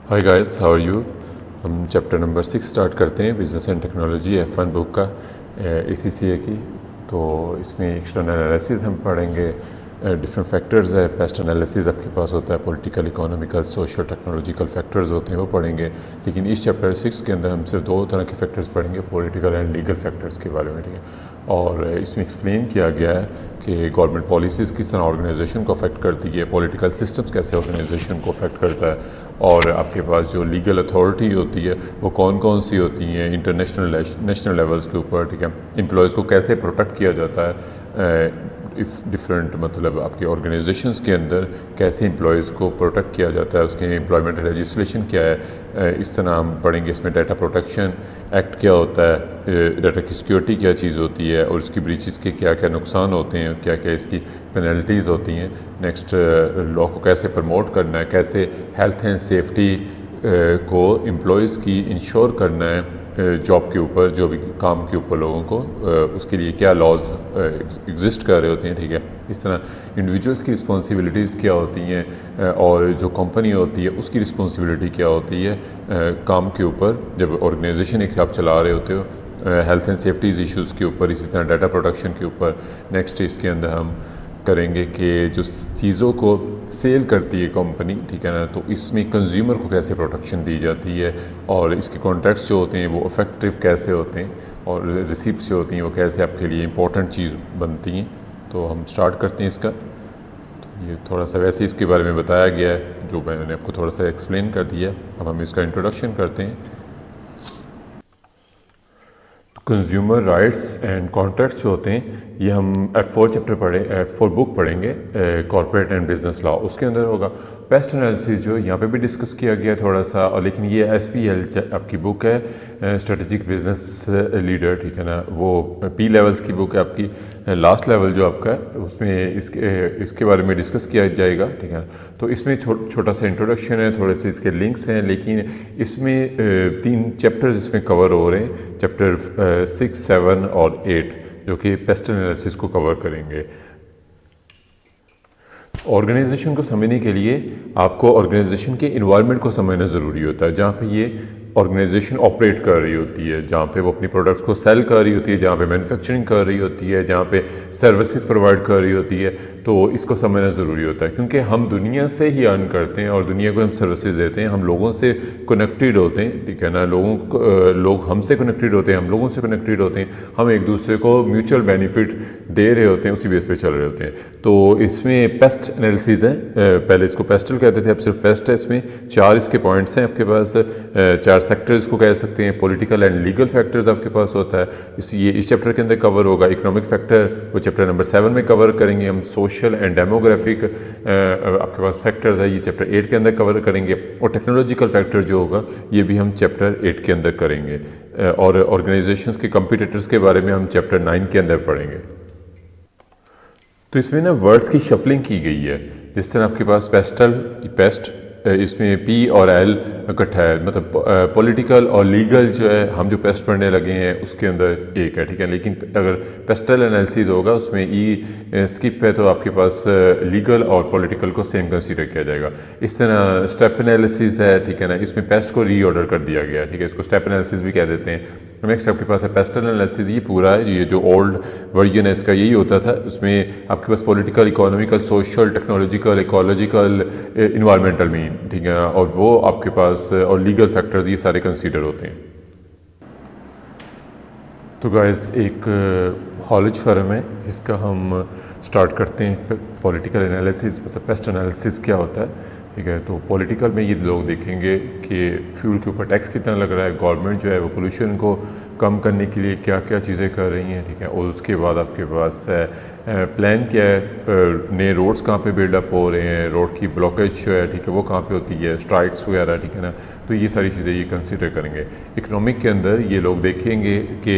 Hi guys, how are you. हम chapter number 6 start करते हैं, business and technology F1 book का ACCA की। तो इसमें एक्सटर्नल एनालिसिस हम पढ़ेंगे, डिफरेंट फैक्टर्स है, पेस्ट एनालिसिस आपके पास होता है, political, economical, social, technological factors होते हैं वो पढ़ेंगे। लेकिन इस चैप्टर 6 के अंदर हम सिर्फ 2 तरह के फैक्टर्स पढ़ेंगे, पॉलिटिकल एंड लीगल फैक्टर्स के बारे में, ठीक है। और इसमें एक्सप्लेन किया गया है कि गवर्नमेंट पॉलिसीज़ किस तरह ऑर्गेनाइजेशन को अफेक्ट करती है, पॉलिटिकल सिस्टम्स कैसे ऑर्गेनाइजेशन को अफेक्ट करता है, और आपके पास जो लीगल अथॉरिटी होती है वो कौन कौन सी होती हैं इंटरनेशनल नेशनल लेवल्स के ऊपर, ठीक है। एम्प्लॉयज़ को कैसे प्रोटेक्ट किया जाता है, डिफरेंट मतलब आपके ऑर्गेनाइजेशंस के अंदर कैसे एम्प्लॉयज़ को प्रोटेक्ट किया जाता है, उसके एम्प्लॉयमेंट लेजिस्लेशन क्या है, इस तरह हम पढ़ेंगे। इसमें डाटा प्रोटेक्शन एक्ट क्या होता है, डाटा की सिक्योरिटी क्या चीज़ होती है, और इसकी ब्रीचेस के क्या क्या नुकसान होते हैं, क्या क्या इसकी पेनल्टीज़ होती हैं। नेक्स्ट, लॉ को कैसे प्रमोट करना है, कैसे हेल्थ एंड सेफ्टी को एम्प्लॉयज़ की इंश्योर करना है जॉब के ऊपर, जो भी काम के ऊपर लोगों को, उसके लिए क्या लॉज एग्जिस्ट कर रहे होते हैं, ठीक है। इस तरह इंडिविजुअल्स की रिस्पॉन्सिबिलिटीज़ क्या होती हैं, और जो कंपनी होती है उसकी रिस्पॉन्सिबिलिटी क्या होती है काम के ऊपर, जब ऑर्गेनाइजेशन एक आप चला रहे होते हो, हेल्थ एंड सेफ्टीज़ इश्यूज़ के ऊपर, इसी तरह डाटा प्रोटेक्शन के ऊपर। नेक्स्ट इसके अंदर हम करेंगे कि जो चीज़ों को सेल करती है कंपनी, ठीक है ना, तो इसमें कंज्यूमर को कैसे प्रोटेक्शन दी जाती है, और इसके कॉन्ट्रैक्ट्स जो होते हैं वो इफेक्टिव कैसे होते हैं, और रिसिप्ट्स जो होती हैं वो कैसे आपके लिए इंपॉर्टेंट चीज़ बनती हैं। तो हम स्टार्ट करते हैं इसका। तो ये थोड़ा सा वैसे इसके बारे में बताया गया है जो मैंने आपको थोड़ा सा एक्सप्लेन कर दिया है। अब हम इसका इंट्रोडक्शन करते हैं। कंज्यूमर राइट्स एंड कॉन्ट्रैक्ट्स जो होते हैं ये हम F4 चैप्टर F4 बुक पढ़ेंगे, कॉर्पोरेट एंड बिजनेस लॉ, उसके अंदर होगा। पेस्ट एनालिसिस जो यहाँ पे भी डिस्कस किया गया थोड़ा सा, और लेकिन ये SPL आपकी बुक है, स्ट्रेटेजिक बिजनेस लीडर, ठीक है ना, वो P लेवल्स की बुक है आपकी। लास्ट लेवल जो आपका है उसमें इसके बारे में डिस्कस किया जाएगा, ठीक है। तो इसमें छोटा सा इंट्रोडक्शन है, थोड़े से इसके लिंक्स हैं, लेकिन इसमें 3 चैप्टर्स इसमें कवर हो रहे हैं, चैप्टर 6, 7 और 8, जो कि पेस्ट एनालिसिस को कवर करेंगे। ऑर्गेनाइजेशन को समझने के लिए आपको ऑर्गेनाइजेशन के इन्वायरमेंट को समझना ज़रूरी होता है, जहाँ पे ये ऑर्गेनाइजेशन ऑपरेट कर रही होती है, जहाँ पे वो अपनी प्रोडक्ट्स को सेल कर रही होती है, जहाँ पे मैन्युफैक्चरिंग कर रही होती है, जहाँ पे सर्विसेज प्रोवाइड कर रही होती है। तो इसको समझना ज़रूरी होता है, क्योंकि हम दुनिया से ही अर्न करते हैं और दुनिया को हम सर्विसेज देते हैं, हम लोगों से कनेक्टेड होते हैं, ठीक है ना। लोग हमसे कनेक्टेड होते हैं, हम लोगों से कनेक्टेड होते हैं, हम एक दूसरे को म्यूचुअल बेनिफिट दे रहे होते हैं, उसी बेस पे चल रहे होते हैं। तो इसमें पेस्ट एनालिसिस है, पहले इसको पेस्टल कहते थे, अब सिर्फ पेस्ट है। इसमें 4 इसके पॉइंट्स हैं आपके पास, 4 सेक्टर्स को कह सकते हैं। पॉलिटिकल एंड लीगल फैक्टर्स आपके पास होता है, ये इस चैप्टर के अंदर कवर होगा। इकोनॉमिक फैक्टर वो चैप्टर नंबर 7 में कवर करेंगे हम। सोशल एंड डेमोग्राफिक आपके पास फैक्टर्स है, ये चैप्टर 8 के अंदर कवर करेंगे। और टेक्नोलॉजिकल फैक्टर जो होगा ये भी हम चैप्टर 8 के अंदर करेंगे। और ऑर्गेनाइजेशंस के कंपटीटर्स के बारे में हम चैप्टर 9 के अंदर पढ़ेंगे। तो इसमें ना वर्ड्स की शफलिंग की गई है, जिस तरह आपके पास पेस्ट, इसमें P और L इकट्ठा है, मतलब पॉलिटिकल और लीगल जो है हम जो पेस्ट पढ़ने लगे हैं उसके अंदर एक है, ठीक है। लेकिन अगर पेस्टल एनालिसिस होगा उसमें E स्किप है, तो आपके पास लीगल और पॉलिटिकल को सेम कंसीडर किया जाएगा। इस तरह स्टेप एनालिसिस है, ठीक है ना, इसमें पेस्ट को रीऑर्डर कर दिया गया, ठीक है, इसको स्टेप एनालिसिस भी कह देते हैं। नेक्स्ट आपके पास है पेस्टल एनालिसिस, ये पूरा है, ये जो ओल्ड वर्जन है इसका यही होता था। उसमें आपके पास political, economical, social, technological, ecological, environmental mean, ठीक है, और वो आपके पास और लीगल फैक्टर्स ये सारे कंसीडर होते हैं। तो गाइस एक हॉलेज फर्म है, इसका हम स्टार्ट करते हैं। पॉलिटिकल एनालिसिस, मतलब पेस्ट एनालिसिस क्या होता है, ठीक है। तो पॉलिटिकल में ये लोग देखेंगे कि फ्यूल के ऊपर टैक्स कितना लग रहा है, गवर्नमेंट जो है वो पोल्यूशन को कम करने के लिए क्या क्या चीज़ें कर रही हैं, ठीक है। और उसके बाद आपके पास प्लान क्या है, नए रोड्स कहाँ पे बिल्डअप हो रहे हैं, रोड की ब्लॉकेज जो है, ठीक है, वो कहाँ पे होती है, स्ट्राइक्स वगैरह, ठीक है ना। तो ये सारी चीज़ें ये कंसिडर करेंगे। इकोनॉमिक के अंदर ये लोग देखेंगे कि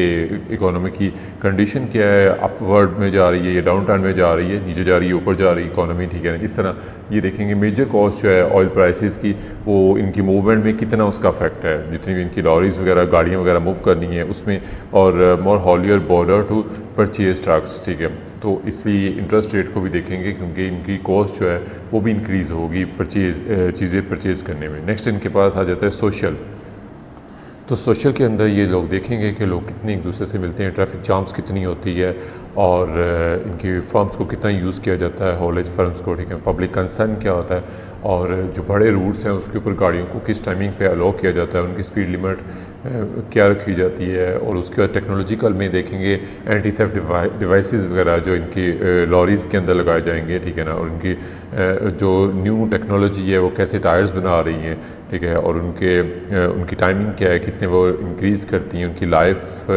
इकोनॉमी की कंडीशन क्या है, अपवर्ड में जा रही है या डाउन टाउन में जा रही है, नीचे जा रही है, ऊपर जा रही है इकोनॉमी, ठीक है ना। इस तरह ये देखेंगे। मेजर कॉस्ट जो है ऑयल प्राइसेस की, वो इनकी मूवमेंट में कितना उसका इफेक्ट है, जितनी भी इनकी लॉरीज वगैरह, गाड़ियाँ वगैरह मूव करनी है उसमें, और मोर हॉलियर बॉर्डर टू परचेज ट्रक्स, ठीक है। तो इसलिए इंटरेस्ट रेट को भी देखेंगे क्योंकि इनकी कॉस्ट जो है वो भी इंक्रीज़ होगी चीज़ें परचेज़ करने में। नेक्स्ट इनके पास आ जाता है सोशल। तो सोशल के अंदर ये लोग देखेंगे कि लोग कितने एक दूसरे से मिलते हैं, ट्रैफिक जाम्स कितनी होती है और इनकी फर्म्स को कितना यूज़ किया जाता है, हॉलेज फर्म्स को, ठीक है, पब्लिक कंसर्न क्या होता है और जो बड़े रूट्स हैं उसके ऊपर गाड़ियों को किस टाइमिंग पे अलाउ किया जाता है, उनकी स्पीड लिमिट क्या रखी जाती है। और उसके बाद टेक्नोलॉजिकल में देखेंगे एंटी थेफ्ट डिवाइसेस वगैरह जो इनकी लॉरीज़ के अंदर लगाए जाएंगे, ठीक है ना, और उनकी जो न्यू टेक्नोलॉजी है वो कैसे टायर्स बना रही हैं, ठीक है, और उनकी टाइमिंग क्या है, कितने वो इंक्रीज़ करती हैं, उनकी लाइफ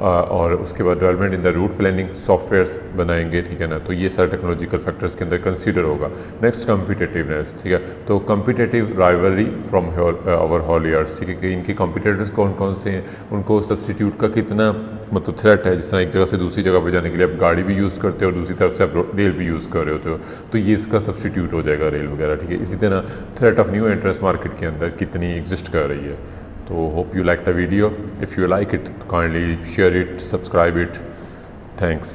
और उसके बाद development in the route planning softwares बनाएंगे, ठीक है ना। तो ये सारे टेक्नोलॉजिकल फैक्टर्स के अंदर कंसीडर होगा। नेक्स्ट कॉम्पिटिटिवनेस, ठीक है, तो कॉम्पिटिटिव राइवलरी फ्रॉम आवर हॉलियर्स, ठीक है, कि इनके कॉम्पिटिटर्स कौन कौन से हैं, उनको सब्सटीट्यूट का कितना मतलब थ्रेट है। जिस तरह एक जगह से दूसरी जगह पर जाने के लिए आप गाड़ी भी यूज़ करते हो और दूसरी तरफ से आप रेल भी यूज़ कर रहे होते हो, तो ये इसका सब्सटीट्यूट हो जाएगा रेल वगैरह, ठीक है। इसी तरह threat of new entrance market के अंदर कितनी एग्जिस्ट कर रही है। So hope you like the video. If you like it, kindly share it, subscribe it. Thanks.